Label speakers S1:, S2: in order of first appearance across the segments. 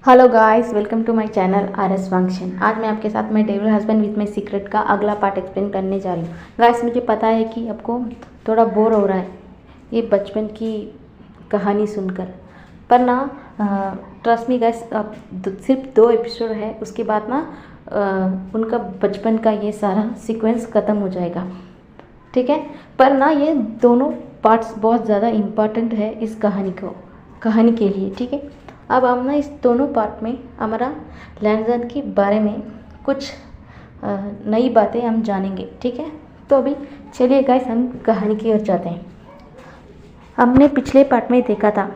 S1: Hello guys, welcome to my channel R S function. आज मैं आपके साथ my devil husband with my secret का अगला पार्ट एक्सप्लेन करने जा रही हूँ। गाइस, मुझे पता है कि आपको थोड़ा बोर हो रहा है ये बचपन की कहानी सुनकर, पर ना ट्रस्ट मी गाइस, अब सिर्फ 2 एपिसोड है, उसके बाद ना उनका बचपन का ये सारा सीक्वेंस ख़त्म हो जाएगा, ठीक है। पर ना ये दोनों पार्ट्स बहुत ज़्यादा इम्पॉर्टेंट है इस कहानी के लिए, ठीक है। अब हम ना इस दोनों पार्ट में हमारा लैंजन के बारे में कुछ नई बातें हम जानेंगे, ठीक है। तो अभी चलिए गाइस, हम कहानी की ओर जाते हैं। हमने पिछले पार्ट में देखा था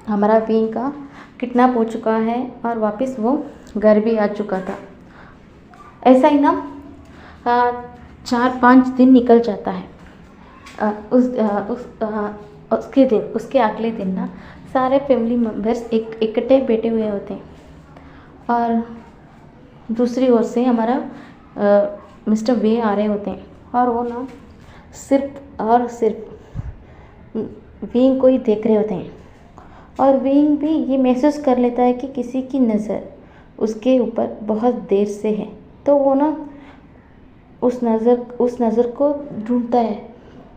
S1: हमारा विंग का किडनैप हो चुका है और वापस वो घर भी आ चुका था। ऐसा ही ना 4-5 दिन निकल जाता है। उसके अगले दिन ना सारे फैमिली मेम्बर्स इकट्ठे बैठे हुए होते हैं और दूसरी ओर से हमारा मिस्टर वे आ रहे होते हैं और वो ना सिर्फ विंग को ही देख रहे होते हैं। और विंग भी ये महसूस कर लेता है कि किसी की नज़र उसके ऊपर बहुत देर से है, तो वो ना उस नज़र को ढूंढता है।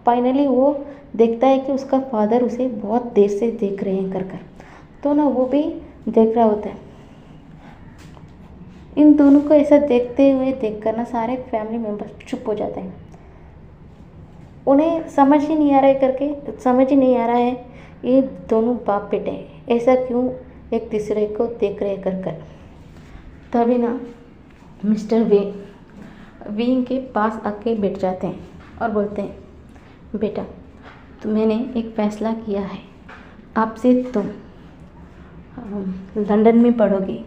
S1: फाइनली वो देखता है कि उसका फादर उसे बहुत देर से देख रहे हैं कर तो ना वो भी देख रहा होता है। इन दोनों को ऐसा देखते हुए देखकर ना सारे फैमिली मेम्बर्स चुप हो जाते हैं। उन्हें समझ ही नहीं आ रहा है ये दोनों बाप बेटे ऐसा क्यों एक दूसरे को देख रहे कर। तभी ना मिस्टर वे विंग के पास आके बैठ जाते हैं और बोलते हैं, बेटा, तो मैंने एक फ़ैसला किया है, आपसे तुम लंदन में पढ़ोगे,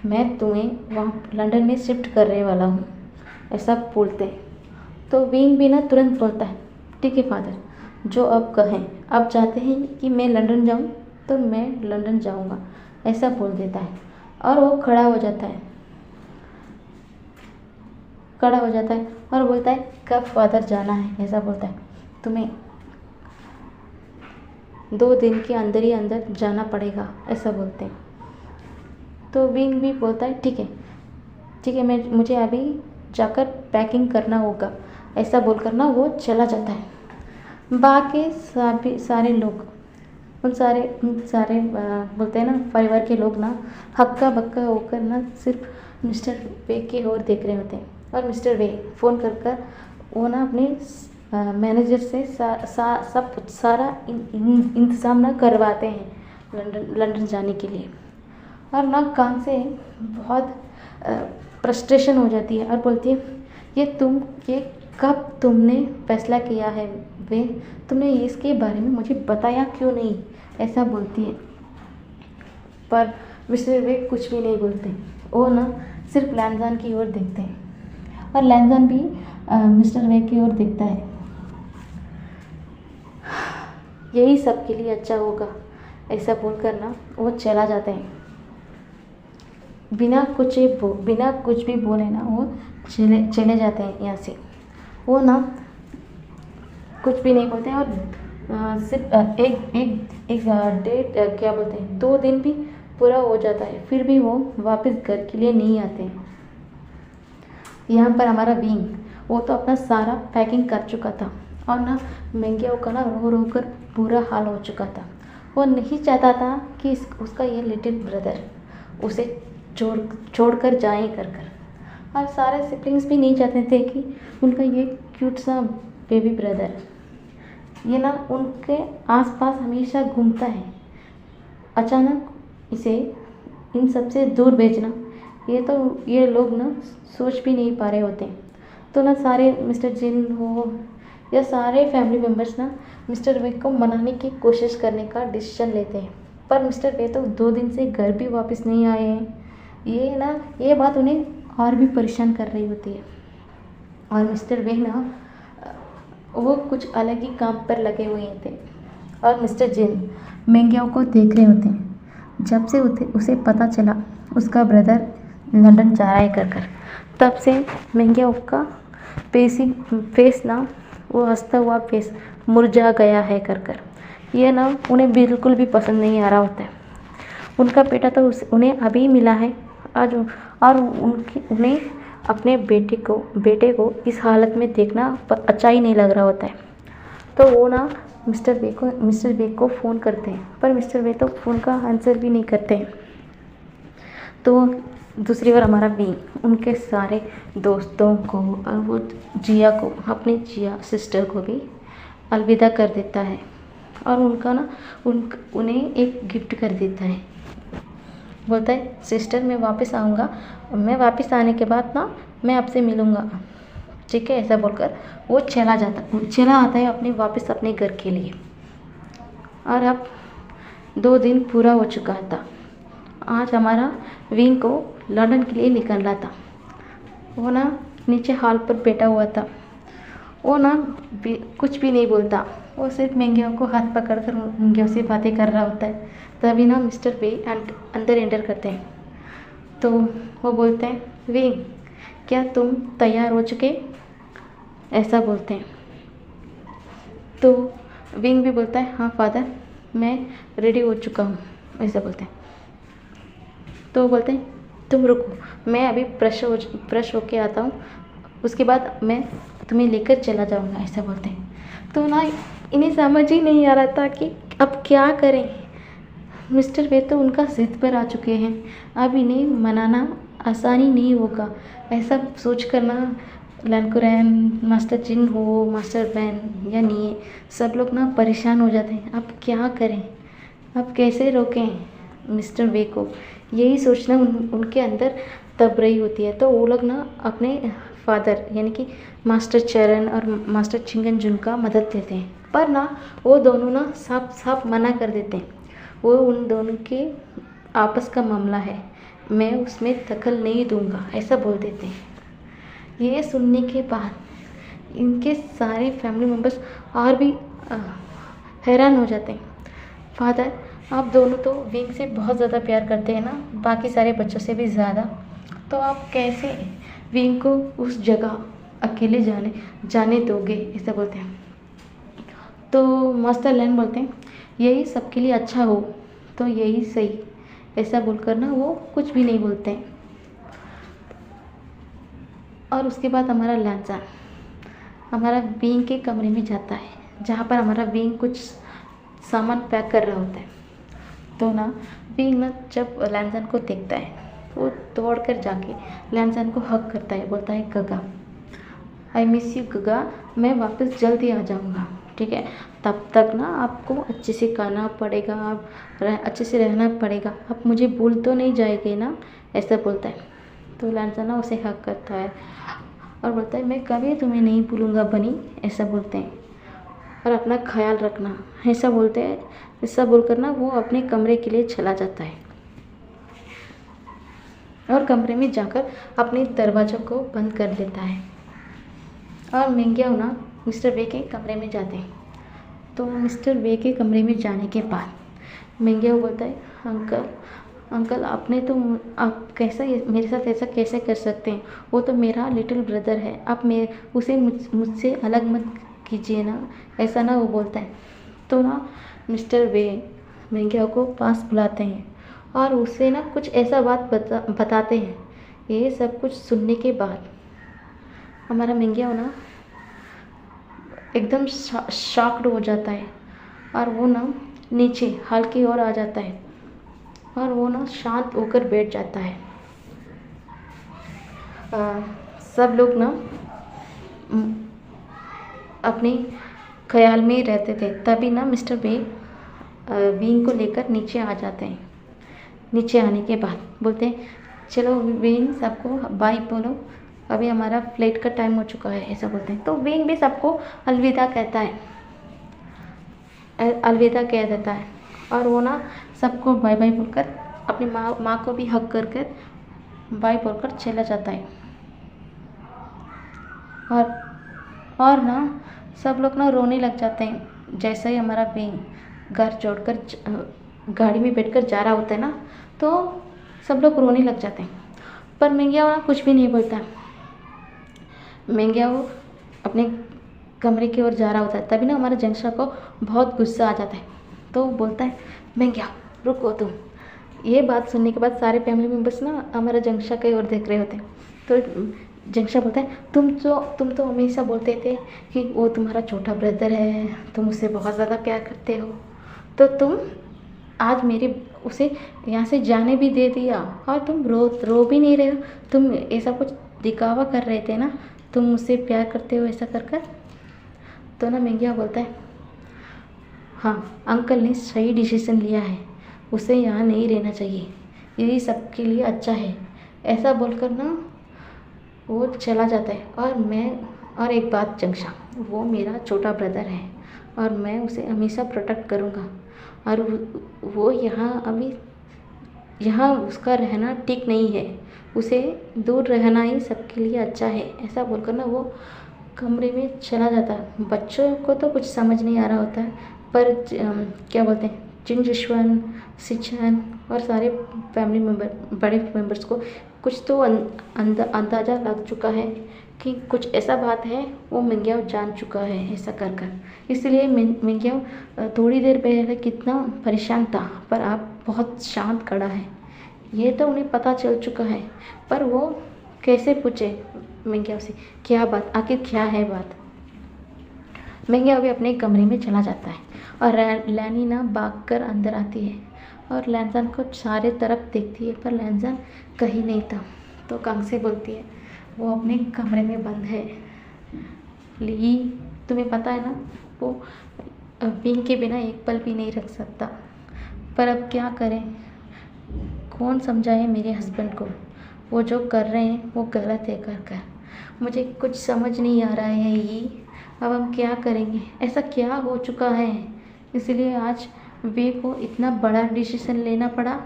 S1: मैं तुम्हें वहाँ लंदन में शिफ्ट करने वाला हूँ, ऐसा बोलते हैं। तो विंग भी ना तुरंत बोलता है, ठीक है फादर, जो आप कहें। आप चाहते हैं कि मैं लंदन जाऊँ तो मैं लंदन जाऊँगा, ऐसा बोल देता है। और वो खड़ा हो जाता है और बोलता है, कब फादर जाना है, ऐसा बोलता है। तुम्हें 2 दिन के अंदर ही अंदर जाना पड़ेगा, ऐसा बोलते हैं। तो विंग भी बोलता है, ठीक है, मुझे अभी जाकर पैकिंग करना होगा, ऐसा बोलकर ना वो चला जाता है। बाकी सारे लोग उन सारे बोलते हैं ना, परिवार के लोग ना हक्का बक्का होकर ना सिर्फ मिस्टर वे की ओर देख रहे होते हैं। और मिस्टर वे फ़ोन कर वो ना अपने मैनेजर से सारा इंतज़ाम ना करवाते हैं लंदन जाने के लिए। और ना काम से बहुत फ्रस्ट्रेशन हो जाती है और बोलती है, ये कब तुमने फैसला किया है वे, तुमने इसके बारे में मुझे बताया क्यों नहीं, ऐसा बोलती है। पर मिस्टर वे कुछ भी नहीं बोलते, वो ना सिर्फ लैंजन की ओर देखते हैं और लैंजन भी मिस्टर वे की ओर देखता है। यही सबके लिए अच्छा होगा, ऐसा बोलकर ना वो चला जाते हैं। बिना कुछ भी बोले ना वो चले जाते हैं यहाँ से। वो ना कुछ भी नहीं बोलते और सिर्फ एक डेट क्या बोलते हैं, 2 दिन भी पूरा हो जाता है, फिर भी वो वापस घर के लिए नहीं आते हैं। यहाँ पर हमारा विंग वो तो अपना सारा पैकिंग कर चुका था और ना मैंगिया का ना रो कर बुरा हाल हो चुका था। वो नहीं चाहता था कि उसका ये लिटिल ब्रदर उसे छोड़कर जाए कर और सारे सिबलिंग्स भी नहीं चाहते थे कि उनका ये क्यूट सा बेबी ब्रदर ये ना उनके आसपास हमेशा घूमता है। अचानक इसे इन सबसे दूर भेजना, ये लोग ना सोच भी नहीं पा रहे होते हैं। तो ना सारे मिस्टर जिन हो या सारे फैमिली मेम्बर्स ना मिस्टर वे को मनाने की कोशिश करने का डिसीजन लेते हैं। पर मिस्टर वे तो 2 दिन से घर भी वापस नहीं आए हैं। ये बात उन्हें और भी परेशान कर रही होती है। और मिस्टर वे ना वो कुछ अलग ही काम पर लगे हुए थे और मिस्टर जिन मैंगिया को देख रहे होते हैं। जब से उसे पता चला उसका ब्रदर लंदन जा रहा है कर तब से मैंगिया का फेस ना वो हंसता हुआ फेस मुरझा गया है कर ये ना उन्हें बिल्कुल भी पसंद नहीं आ रहा होता है। उनका बेटा तो उन्हें अभी मिला है आज, और उन्हें अपने बेटे को इस हालत में देखना अच्छा ही नहीं लग रहा होता है। तो वो ना मिस्टर बे को फ़ोन करते हैं, पर मिस्टर बे तो फ़ोन का आंसर भी नहीं करते हैं। तो दूसरी बार हमारा विंग उनके सारे दोस्तों को और वो जिया को, अपनी जिया सिस्टर को भी अलविदा कर देता है, और उनका ना उन्हें एक गिफ्ट कर देता है। बोलता है सिस्टर मैं वापस आऊँगा, मैं वापस आने के बाद ना मैं आपसे मिलूँगा, ठीक है, ऐसा बोलकर वो चला आता है वापस अपने घर के लिए। और अब 2 दिन पूरा हो चुका था। आज हमारा विंग को लंदन के लिए निकलना था। वो ना नीचे हॉल पर बैठा हुआ था। वो ना कुछ भी नहीं बोलता, वो सिर्फ मेंगियों को हाथ पकड़कर मेंगियों से बातें कर रहा होता है। तभी ना मिस्टर बे अंदर एंटर करते हैं। तो वो बोलते हैं विंग क्या तुम तैयार हो चुके, ऐसा बोलते हैं। तो विंग भी बोलता है हाँ फादर मैं रेडी हो चुका हूँ, ऐसा बोलते हैं। तो बोलते हैं तुम रुको, मैं अभी फ्रेश होके आता हूँ, उसके बाद मैं तुम्हें लेकर चला जाऊँगा, ऐसा बोलते हैं। तो ना इन्हें समझ ही नहीं आ रहा था कि अब क्या करें। मिस्टर वे तो उनका ज़िद पर आ चुके हैं, अब इन्हें मनाना आसानी नहीं होगा, ऐसा सोच कर ना लैनकुरैन, मास्टर चिन हो, मास्टर बैन या नहीं, सब लोग ना परेशान हो जाते हैं। अब क्या करें, अब कैसे रोकें मिस्टर वे को, यही सोचना उनके अंदर तब रही होती है। तो वो लोग ना अपने फादर यानी कि मास्टर चरण और मास्टर चिंगन का मदद लेते हैं, पर ना वो दोनों ना साफ मना कर देते हैं। वो उन दोनों के आपस का मामला है, मैं उसमें दखल नहीं दूंगा, ऐसा बोल देते हैं। ये सुनने के बाद इनके सारे फैमिली मेम्बर्स और भी हैरान हो जाते हैं। फादर आप दोनों तो विंग से बहुत ज़्यादा प्यार करते हैं ना, बाकी सारे बच्चों से भी ज़्यादा, तो आप कैसे विंग को उस जगह अकेले जाने दोगे, ऐसा बोलते हैं। तो मास्टर लैन बोलते हैं यही सबके लिए अच्छा हो तो यही सही, ऐसा बोलकर ना वो कुछ भी नहीं बोलते हैं। और उसके बाद हमारा लैंसर हमारा विंग के कमरे में जाता है, जहाँ पर हमारा विंग कुछ सामान पैक कर रहा होता है। तो ना विंग ना जब लैंसन को देखता है वो दौड़ कर जाके लैंसन को हक करता है, बोलता है गगा आई मिस यू गगा, मैं वापस जल्दी आ जाऊँगा, ठीक है, तब तक ना आपको अच्छे से खाना पड़ेगा, आप अच्छे से रहना पड़ेगा, आप मुझे भूल तो नहीं जाएंगे ना, ऐसा बोलता है। तो लैंसन ना उसे हक करता है और बोलता है मैं कभी तुम्हें नहीं भूलूंगा बनी, ऐसा बोलते हैं, और अपना ख्याल रखना, ऐसा बोलते हैं। ऐसा बोलकर ना वो अपने कमरे के लिए चला जाता है और कमरे में जाकर अपने दरवाज़ों को बंद कर लेता है। और मेंगियाओ ना मिस्टर वे के कमरे में जाते हैं। तो मिस्टर वे के कमरे में जाने के बाद मेंगियाओ बोलता है अंकल आपने तो आप कैसा मेरे साथ ऐसा कैसे कर सकते हैं, वो तो मेरा लिटिल ब्रदर है, आप उसे मुझसे अलग मत कीजिए ना, ऐसा ना, वो बोलता है। तो ना मिस्टर वे मेंगियाओ को पास बुलाते हैं और उसे ना कुछ ऐसा बात बताते हैं। ये सब कुछ सुनने के बाद हमारा मेंगियाओ ना एकदम शॉक्ड हो जाता है और वो ना नीचे हॉल की ओर आ जाता है और वो ना शांत होकर बैठ जाता है। सब लोग ना अपने ख्याल में रहते थे। तभी ना मिस्टर बे विंग को लेकर नीचे आ जाते हैं। नीचे आने के बाद बोलते हैं चलो विंग सबको बाय बोलो, अभी हमारा फ्लाइट का टाइम हो चुका है, ऐसा बोलते हैं। तो विंग भी सबको अलविदा कहता है, अलविदा कह देता है और वो ना सबको बाय बाय बोलकर अपनी माँ को भी हक कर बाय बोलकर चला जाता है। और ना सब लोग ना रोने लग जाते हैं। जैसे ही हमारा विंग घर छोड़कर गाड़ी में बैठकर जा रहा होता है ना, तो सब लोग रोने लग जाते हैं, पर मेंगियाओ ना कुछ भी नहीं बोलता। मेंगियाओ अपने कमरे की ओर जा रहा होता है। तभी ना हमारा जंगशा को बहुत गुस्सा आ जाता है। तो बोलता है मेंगियाओ रुको तुम, ये बात सुनने के बाद सारे फैमिली मेम्बर्स ना हमारा जंक्षा की ओर देख रहे होते हैं। तो जंक्षा बोलता है, तुम तो हमेशा बोलते थे कि वो तुम्हारा छोटा ब्रदर है, तुम उससे बहुत ज़्यादा प्यार करते हो, तो तुम आज मेरे उसे यहाँ से जाने भी दे दिया और तुम रो भी नहीं रहे हो। तुम ऐसा कुछ दिखावा कर रहे थे ना, तुम मुझसे प्यार करते हो ऐसा कर कर। तो ना मिंगिया बोलता है, हाँ अंकल ने सही डिसीजन लिया है, उसे यहाँ नहीं रहना चाहिए, यही सबके लिए अच्छा है। ऐसा बोलकर ना वो चला जाता है। और एक बात जंक्षा, वो मेरा छोटा ब्रदर है और मैं उसे हमेशा प्रोटेक्ट करूँगा। और वो यहाँ उसका रहना ठीक नहीं है, उसे दूर रहना ही सबके लिए अच्छा है। ऐसा बोलकर ना वो कमरे में चला जाता है। बच्चों को तो कुछ समझ नहीं आ रहा होता है, पर क्या बोलते हैं, जिनजुश्वन, सिचन और सारे फैमिली मेम्बर, बड़े मेम्बर्स को कुछ तो अंदाज़ा लग चुका है कि कुछ ऐसा बात है, वो मिंगियाओ जान चुका है ऐसा कर कर। इसलिए मिंगियाओ थोड़ी देर पहले कितना परेशान था, पर अब बहुत शांत खड़ा है। ये तो उन्हें पता चल चुका है, पर वो कैसे पूछे मिंगियाओ से क्या बात, आखिर क्या है बात। मिंगियाओ भी अपने कमरे में चला जाता है और लैनी ना भाग कर अंदर आती है और लैंजान को सारे तरफ देखती है, पर लैंजान कहीं नहीं था। तो कांगसे बोलती है, वो अपने कमरे में बंद है। ली, तुम्हें पता है ना, वो बिंग के बिना एक पल भी नहीं रख सकता, पर अब क्या करें, कौन समझाए मेरे हस्बैंड को, वो जो कर रहे हैं वो गलत है कर कर। मुझे कुछ समझ नहीं आ रहा है ये, अब हम क्या करेंगे, ऐसा क्या हो चुका है, इसलिए आज वे को इतना बड़ा डिसीजन लेना पड़ा।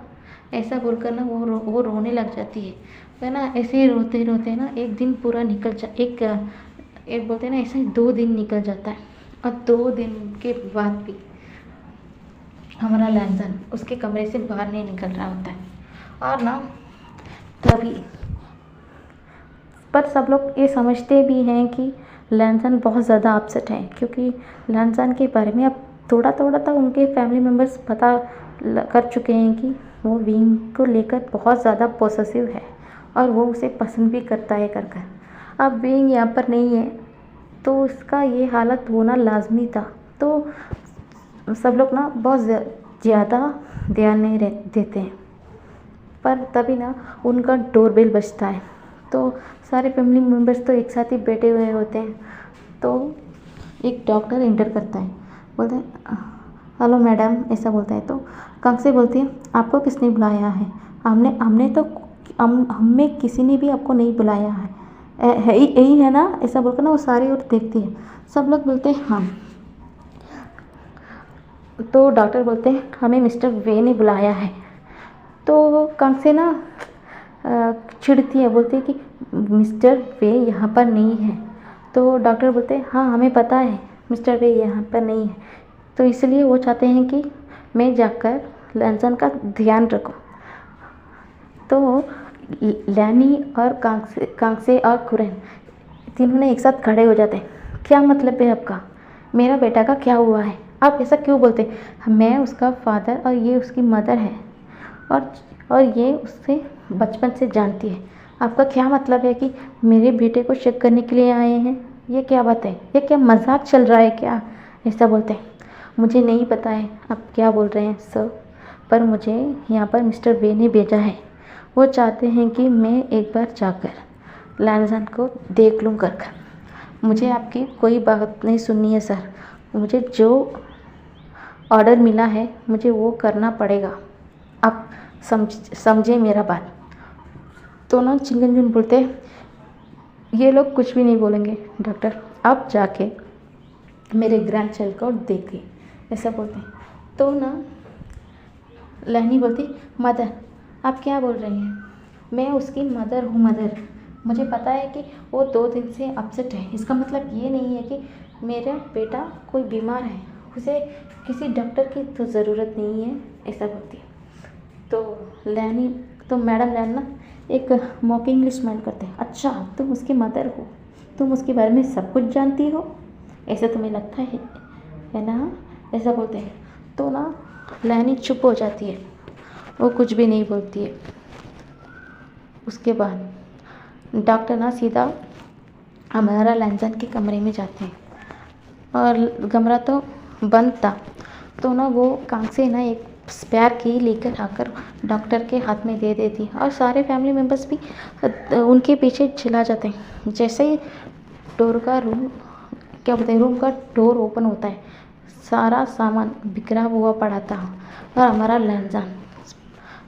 S1: ऐसा बोलकर ना वो रोने लग जाती है ना। ऐसे ही रोते रोते ना एक दिन पूरा निकल जा एक बोलते हैं ना, ऐसे ही 2 दिन निकल जाता है। और 2 दिन के बाद भी हमारा लैंजान उसके कमरे से बाहर नहीं निकल रहा होता है। और ना तभी पर सब लोग ये समझते भी हैं कि लैंजान बहुत ज़्यादा अपसेट है, क्योंकि लैंजान के बारे में अब थोड़ा थोड़ा तो उनके फैमिली मेम्बर्स पता कर चुके हैं कि वो विंग को लेकर बहुत ज़्यादा पॉसेसिव है और वो उसे पसंद भी करता है कर कर। अब विंग यहाँ पर नहीं है तो उसका ये हालत होना लाजमी था। तो सब लोग ना बहुत ज़्यादा ध्यान नहीं देते हैं। पर तभी ना उनका डोरबेल बजता है, तो सारे फैमिली मेम्बर्स तो एक साथ ही बैठे हुए होते हैं। तो एक डॉक्टर एंटर करता है, बोलते हैं हेलो मैडम, ऐसा बोलता है। तो कांगसे बोलती है, आपको किसने बुलाया है? हमने तो हम में किसी ने भी आपको नहीं बुलाया है, यही है ना, ऐसा बोलकर ना वो सारी ओर देखती है। सब लोग बोलते हैं हाँ। तो डॉक्टर बोलते हैं हमें मिस्टर वे ने बुलाया है। तो कांगसे ना चिढ़ती है, बोलती है कि मिस्टर वे यहाँ पर नहीं है। तो डॉक्टर बोलते हैं हाँ हमें पता है मिस्टर वे यहाँ पर नहीं है, तो इसलिए वो चाहते हैं कि मैं जाकर लैंजान का ध्यान रखूं। तो लैनी और कांगसे और कुरेन तीनों ने एक साथ खड़े हो जाते हैं। क्या मतलब है आपका? मेरा बेटा का क्या हुआ है? आप ऐसा क्यों बोलते? मैं उसका फादर और ये उसकी मदर है, और ये उससे बचपन से जानती है। आपका क्या मतलब है कि मेरे बेटे को चेक करने के लिए आए हैं? ये क्या बात है? ये क्या मजाक चल रहा है क्या? ऐसा बोलते हैं। मुझे नहीं पता है आप क्या बोल रहे हैं सर, पर मुझे यहाँ पर मिस्टर वे ने भेजा है। वो चाहते हैं कि मैं एक बार जाकर लैंजान को देख लूँ कर। मुझे आपकी कोई बात नहीं सुननी है सर, मुझे जो ऑर्डर मिला है मुझे वो करना पड़ेगा, आप समझे मेरा बात। तो ना चिंगनजुन बोलते ये लोग कुछ भी नहीं बोलेंगे डॉक्टर, आप जाके मेरे ग्रैंड चाइल्ड को देखिए, ऐसा बोलते हैं। तो ना लहनी बोलती मदर आप क्या बोल रही हैं? मैं उसकी मदर हूँ मदर। मुझे पता है कि वो 2 दिन से अपसेट है, इसका मतलब ये नहीं है कि मेरा बेटा कोई बीमार है, उसे किसी डॉक्टर की तो ज़रूरत नहीं है, ऐसा बोलती है। तो मैडम लैन ना एक मॉकिंग इंग्लिश स्माइल करते हैं, अच्छा तुम उसकी मदर हो, तुम उसके बारे में सब कुछ जानती हो, ऐसा तुम्हें लगता है ना, ऐसा बोलते हैं। तो ना लैनी चुप हो जाती है वो कुछ भी नहीं बोलती है। उसके बाद डॉक्टर ना सीधा हमारा लैंसन के कमरे में जाते हैं और कमरा तो बंद था। तो ना वो काम से ना एक स्पेयर की लेकर आकर डॉक्टर के हाथ में दे देती और सारे फैमिली मेम्बर्स भी उनके पीछे चला जाते हैं। जैसे ही डोर का रूम क्या बोलते हैं रूम का डोर ओपन होता है, सारा सामान बिखरा हुआ पड़ा था और हमारा लैंसन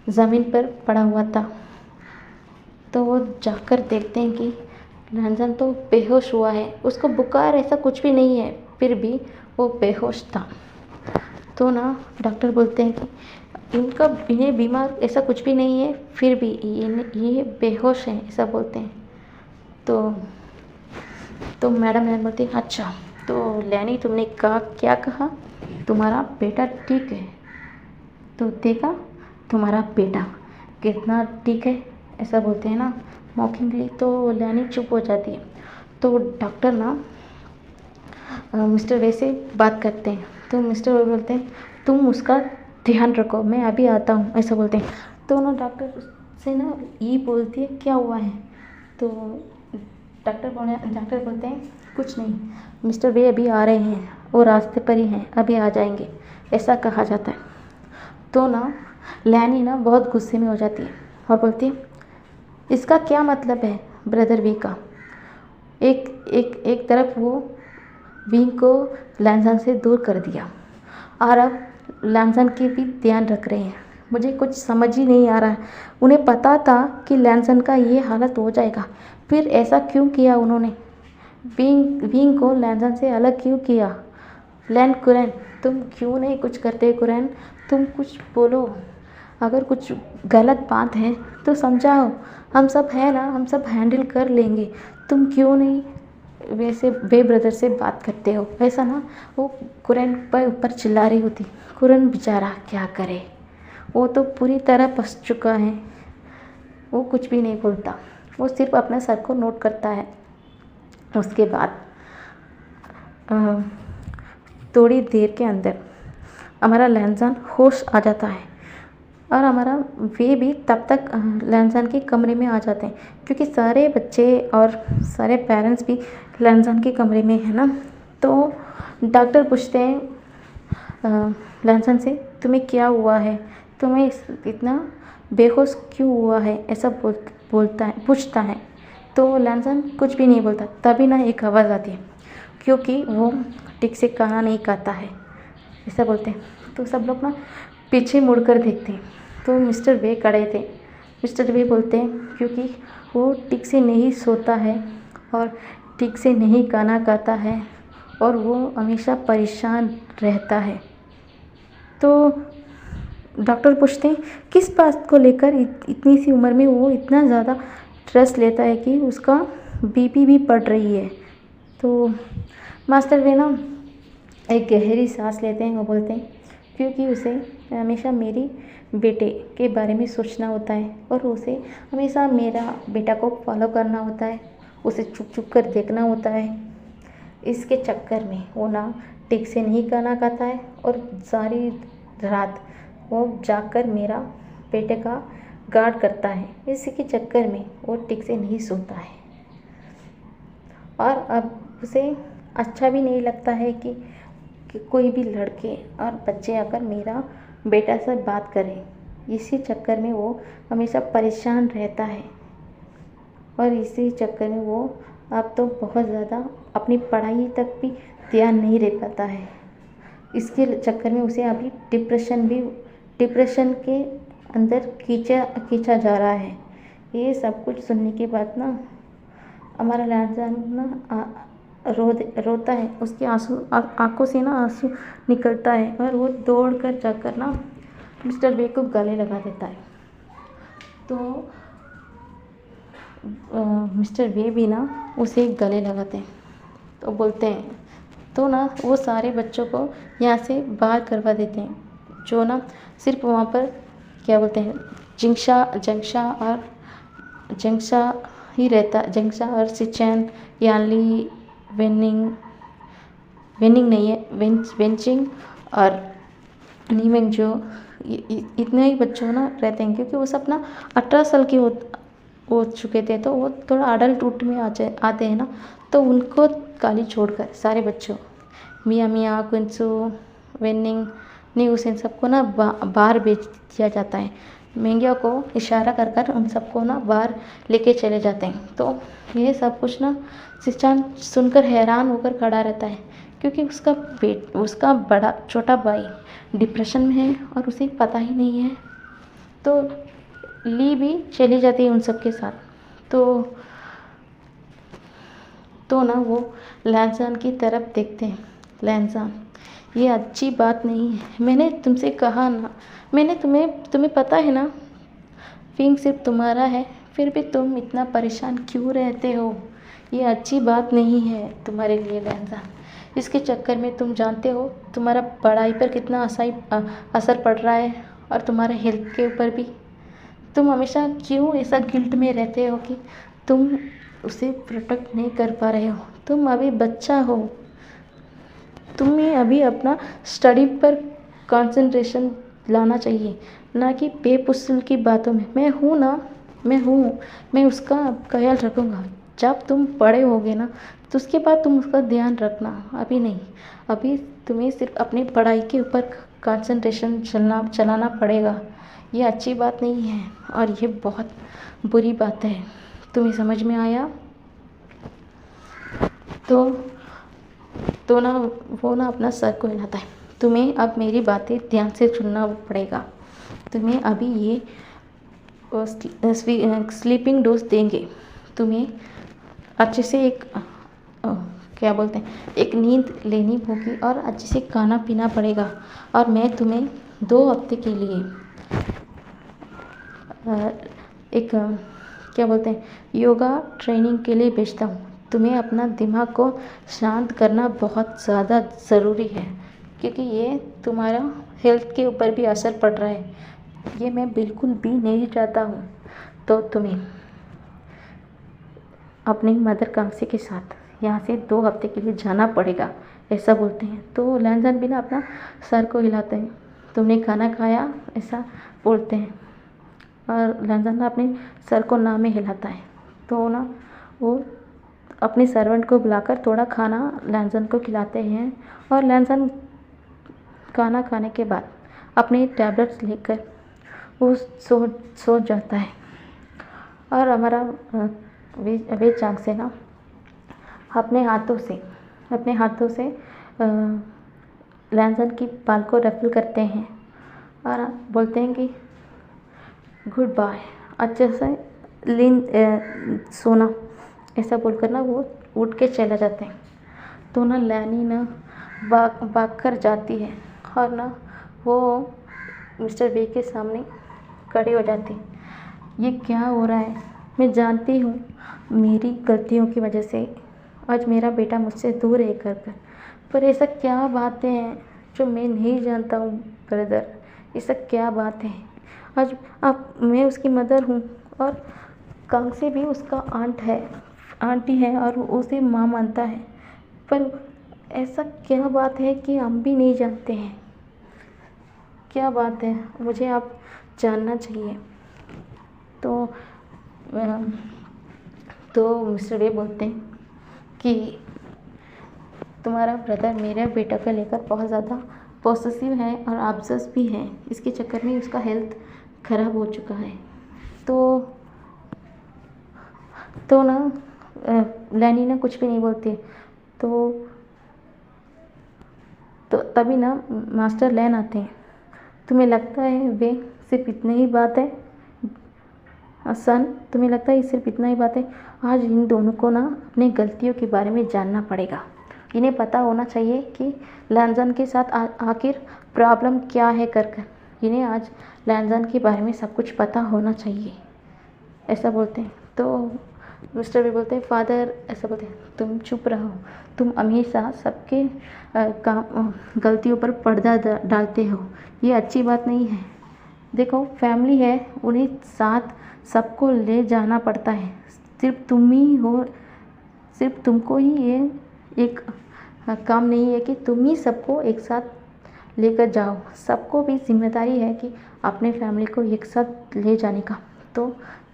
S1: ज़मीन पर पड़ा हुआ था। तो वो जाकर देखते हैं कि लैंसन तो बेहोश हुआ है, उसको बुखार ऐसा कुछ भी नहीं है, फिर भी वो बेहोश था। तो ना डॉक्टर बोलते हैं कि इन्हें बीमार ऐसा कुछ भी नहीं है, फिर भी ये बेहोश हैं, ऐसा बोलते हैं। तो मैडम बोलती है अच्छा तो लैनी तुमने कहा क्या कहा, तुम्हारा बेटा ठीक है? तो देखा तुम्हारा बेटा कितना ठीक है, ऐसा बोलते हैं ना मॉकिंगली। तो लैनी चुप हो जाती है। तो डॉक्टर ना मिस्टर वे से बात करते हैं। तो मिस्टर वे बोलते हैं तुम उसका ध्यान रखो, मैं अभी आता हूँ, ऐसा बोलते हैं। तो ना डॉक्टर से ना ये बोलती है क्या हुआ है? तो डॉक्टर बोलते हैं कुछ नहीं, मिस्टर वे अभी आ रहे हैं, वो रास्ते पर ही हैं, अभी आ जाएंगे, ऐसा कहा जाता है। तो ना लैनी ना बहुत गुस्से में हो जाती है और बोलती है इसका क्या मतलब है ब्रदर वी का? एक तरफ वो विंग को लैंसन से दूर कर दिया और अब लैंसन की भी ध्यान रख रहे हैं। मुझे कुछ समझ ही नहीं आ रहा है। उन्हें पता था कि लैंसन का ये हालत हो जाएगा, फिर ऐसा क्यों किया उन्होंने? विंग को लैंसन से अलग क्यों किया? कुरैन तुम क्यों नहीं कुछ करते? कुरैन तुम कुछ बोलो, अगर कुछ गलत बात है तो समझाओ, हम सब है ना, हम सब हैंडल कर लेंगे। तुम क्यों नहीं वैसे वे ब्रदर से बात करते हो? ऐसा ना वो कुरैन पर ऊपर चिल्ला रही होती। कुरैन बेचारा क्या करे, वो तो पूरी तरह फंस चुका है, वो कुछ भी नहीं बोलता, वो सिर्फ अपने सर को नोट करता है। उसके बाद थोड़ी देर के अंदर हमारा लैंसन होश आ जाता है और हमारा वे भी तब तक लैंसन के कमरे में आ जाते हैं, क्योंकि सारे बच्चे और सारे पेरेंट्स भी लैंसन के कमरे में है ना। तो डॉक्टर पूछते हैं लैंसन से तुम्हें क्या हुआ है, तुम्हें इतना बेहोश क्यों हुआ है, ऐसा पूछता है। तो लैंसन कुछ भी नहीं बोलता। तभी ना एक आवाज़ आती है, क्योंकि वो ठीक से खाना नहीं खाता है, ऐसा बोलते हैं। तो सब लोग ना पीछे मुड़कर देखते हैं। तो मिस्टर वे खड़े थे। मिस्टर वे बोलते हैं क्योंकि वो ठीक से नहीं सोता है और ठीक से नहीं खाना खाता है और वो हमेशा परेशान रहता है। तो डॉक्टर पूछते हैं किस बात को लेकर इतनी सी उम्र में वो इतना ज़्यादा स्ट्रेस लेता है कि उसका बीपी भी बढ़ रही है। तो मास्टर वे ना एक गहरी सांस लेते हैं और बोलते हैं क्योंकि उसे हमेशा मेरी बेटे के बारे में सोचना होता है और उसे हमेशा मेरा बेटा को फॉलो करना होता है, उसे छुप छुप कर देखना होता है। इसके चक्कर में वो ना ठीक से नहीं खाना खाता है और सारी रात वो जाकर मेरा बेटे का गार्ड करता है। इसी के चक्कर में वो ठीक से नहीं सोता है और अब उसे अच्छा भी नहीं लगता है कि कोई भी लड़के और बच्चे आकर मेरा बेटा से बात करें। इसी चक्कर में वो हमेशा परेशान रहता है और इसी चक्कर में वो अब तो बहुत ज़्यादा अपनी पढ़ाई तक भी ध्यान नहीं रह पाता है। इसके चक्कर में उसे अभी डिप्रेशन के अंदर खींचा जा रहा है। ये सब कुछ सुनने के बाद ना हमारा लैंसन ना रोता है, उसके आंखों से ना आंसू निकलता है और वो दौड़ कर जाकर ना मिस्टर वे को गले लगा देता है। तो मिस्टर वे भी ना उसे गले लगाते हैं। तो बोलते हैं तो ना वो सारे बच्चों को यहाँ से बाहर करवा देते हैं, जो ना सिर्फ वहाँ पर क्या बोलते हैं जंक्शा ही रहता, जंक्शा और सिचैन यानली वेनिंग नहीं है, वेंचिंग और नीमेंग जो इतने ही बच्चों ना रहते हैं, क्योंकि वो सब ना 18 साल के हो चुके थे, तो वो थोड़ा अडल्ट में आते हैं ना, तो उनको खाली छोड़कर सारे बच्चों मियाँ मियाँ कुंसू वेनिंग न्यूज़ इन सबको ना बाहर भेज दिया जाता है। महंगियों को इशारा कर कर उन सबको ना बाहर लेके चले जाते हैं। तो ये सब कुछ ना शिक्षान सुनकर हैरान होकर खड़ा रहता है, क्योंकि उसका बड़ा छोटा भाई डिप्रेशन में है और उसे पता ही नहीं है। तो ली भी चली जाती है उन सब के साथ। तो ना वो लैंजान की तरफ देखते हैं। लैंजान, ये अच्छी बात नहीं है, मैंने तुमसे कहा ना, मैंने तुम्हें पता है ना, फिंग सिर्फ तुम्हारा है, फिर भी तुम इतना परेशान क्यों रहते हो? ये अच्छी बात नहीं है तुम्हारे लिए लैंजान। इसके चक्कर में तुम जानते हो तुम्हारा पढ़ाई पर कितना असर पड़ रहा है, और तुम्हारे हेल्थ के ऊपर भी। तुम हमेशा क्यों ऐसा गिल्ट में रहते हो कि तुम उसे प्रोटेक्ट नहीं कर पा रहे हो? तुम अभी बच्चा हो, तुम्हें अभी अपना स्टडी पर कंसंट्रेशन लाना चाहिए, ना कि बेफुजूल की बातों में। मैं हूँ ना, मैं उसका ख्याल रखूँगा। जब तुम बड़े होगे ना, तो उसके बाद तुम उसका ध्यान रखना, अभी नहीं। अभी तुम्हें सिर्फ अपनी पढ़ाई के ऊपर कंसंट्रेशन चलाना पड़ेगा। ये अच्छी बात नहीं है और ये बहुत बुरी बात है। तुम्हें समझ में आया? तो ना वो ना अपना सर को हिलाता है। तुम्हें अब मेरी बातें ध्यान से सुनना पड़ेगा। तुम्हें अभी ये स्लीपिंग डोज देंगे। तुम्हें अच्छे से क्या बोलते हैं, एक नींद लेनी होगी और अच्छे से खाना पीना पड़ेगा। और मैं तुम्हें 2 हफ्ते के लिए एक क्या बोलते हैं, योगा ट्रेनिंग के लिए भेजता हूँ। तुम्हें अपना दिमाग को शांत करना बहुत ज़्यादा ज़रूरी है, क्योंकि ये तुम्हारा हेल्थ के ऊपर भी असर पड़ रहा है। ये मैं बिल्कुल भी नहीं चाहता हूँ। तो तुम्हें अपनी मदर कांसी के साथ यहाँ से 2 हफ्ते के लिए जाना पड़ेगा, ऐसा बोलते हैं। तो लैंजान भी ना अपना सर को हिलाते हैं। तुमने खाना खाया, ऐसा बोलते हैं। और लैंजान ना अपने सर को ना में हिलाता है। तो ना वो अपने सर्वेंट को बुलाकर थोड़ा खाना लैंजान को खिलाते हैं। और लैंजान खाना खाने के बाद अपने टैबलेट्स लेकर वो सो जाता है। और हमारा वे चांग से ना अपने हाथों से लैंजान की बाल को रफल करते हैं और बोलते हैं कि गुड बाय, अच्छे से सोना, ऐसा बोलकर ना वो उठ के चले जाते हैं। तो ना लैनी ना भाग कर जाती है और ना वो मिस्टर बी के सामने खड़ी हो जाती है। ये क्या हो रहा है? मैं जानती हूँ मेरी गलतियों की वजह से आज मेरा बेटा मुझसे दूर रह कर, पर ऐसा क्या बातें हैं जो मैं नहीं जानता हूँ ब्रदर? ऐसा क्या बात है? आज मैं उसकी मदर हूँ और कांग्सी भी उसका आंटी है और उसे माँ मानता है, पर ऐसा क्या बात है कि हम भी नहीं जानते हैं? क्या बात है? मुझे आप जानना चाहिए। तो मिस्टर रे बोलते हैं कि तुम्हारा ब्रदर मेरे बेटा को लेकर बहुत ज़्यादा पॉसेसिव है और ऑब्सेस भी है। इसके चक्कर में उसका हेल्थ ख़राब हो चुका है। तो ना लैनी ना कुछ भी नहीं बोलती। तो तभी ना मास्टर लैन आते हैं। तुम्हें लगता है वे सिर्फ इतनी ही बात है सन? तुम्हें लगता है सिर्फ इतना ही बात है? आज इन दोनों को ना अपनी गलतियों के बारे में जानना पड़ेगा। इन्हें पता होना चाहिए कि लैंजान के साथ आखिर प्रॉब्लम क्या है इन्हें आज लैंजान के बारे में सब कुछ पता होना चाहिए, ऐसा बोलते हैं। तो मिस्टर भी बोलते हैं फादर, ऐसा बोलते हैं, तुम चुप रहो। तुम हमेशा सबके गलतियों पर पर्दा डालते हो। ये अच्छी बात नहीं है। देखो फैमिली है, उन्हें साथ सबको ले जाना पड़ता है। सिर्फ तुमको ही ये एक काम नहीं है कि तुम ही सबको एक साथ लेकर जाओ। सबको भी जिम्मेदारी है कि अपने फैमिली को एक साथ ले जाने का। तो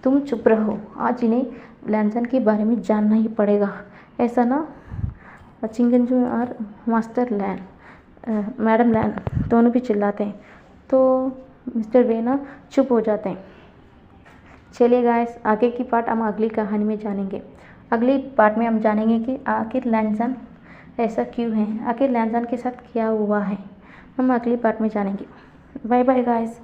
S1: तुम चुप रहो, आज इन्हें लैनसन के बारे में जानना ही पड़ेगा। ऐसा ना चिंगंजू और मास्टर लैन मैडम लैन दोनों भी चिल्लाते हैं। तो मिस्टर वे ना चुप हो जाते हैं। चलिए गाइस, आगे की पार्ट हम अगली कहानी में जानेंगे। अगली पार्ट में हम जानेंगे कि आखिर लैनसन ऐसा क्यों है, आखिर लैनसन के साथ क्या हुआ है, हम अगली पार्ट में जानेंगे। Bye bye guys.